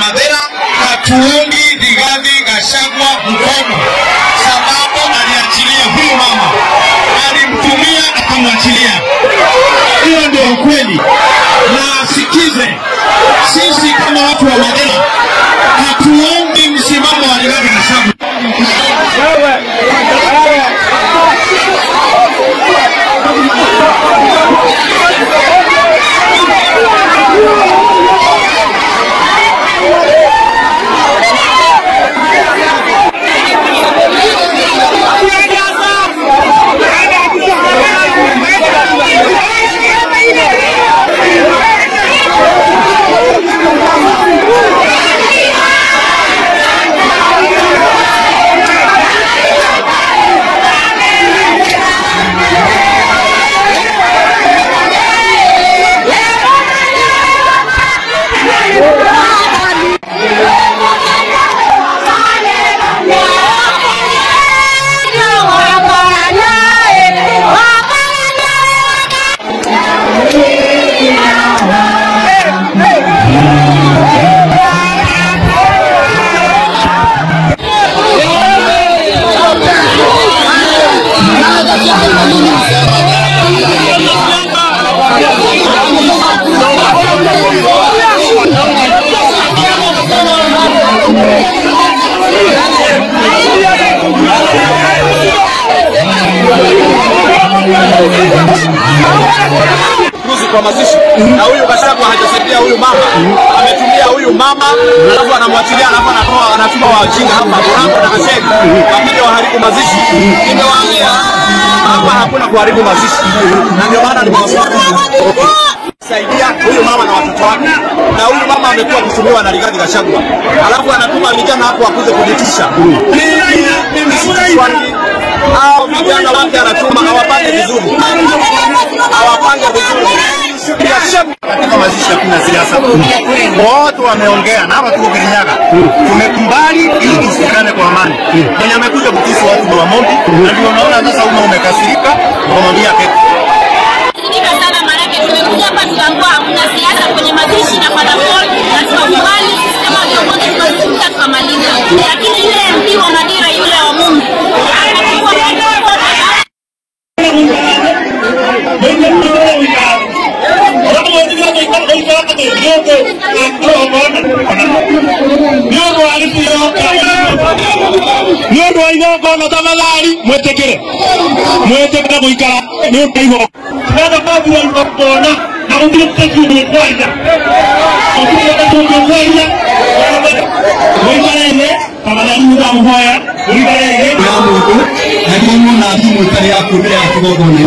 Madera hatuungi Rigathi Gachagua mkono, sababu aliachilia huyu mama, alimtumia akamwachilia. Hiyo ndio ukweli. Na sikize, sisi kama watu wa Madera hatuungi msimamo wa Rigathi Gachagua. Kwa mazishi na huyu Gachagua hajasaidia huyu mama, ametumia huyu mama alafu anamwachilia, alafu anatuma wajinga hapa Burango na Gachagua wakija waharibu mazishi. Nimewaambia hapa hakuna kuharibu mazishi, na ndio maana nimewashauri saidia huyu mama na watoto wake. Na huyu mama amekuwa kutumiwa na Rigathi Gachagua, alafu anatuma vijana hapo wakuze kujitisha. Mimi sikushwani hao vijana wake anatuma hawapange vizuri, hawapange vizuri. Katika mazishi hakuna siasa. Wote wameongea na hapa tuko Kirinyaga. Tumekubali ili tusikane kwa amani. Mwenye amekuja kutisi watu wa Mombi, na ndio unaona sasa umekasirika, kumwambia kitu. Nika sana maana tumekuja hapa tukaambiwa hakuna siasa kwenye mazishi na panapol, na tunakubali kama viongozi tunazungumza tukamaliza. Lakini yule MP wa Madera yule wa Mungu Ndio waigoko na tafadhali mwetekere kuikara ndio hiyo ndio babu walipona na ndio tekuni kwanza tafadhali mtamhoya na Mungu na Mungu na timu tayari ya kumbea kidogo ni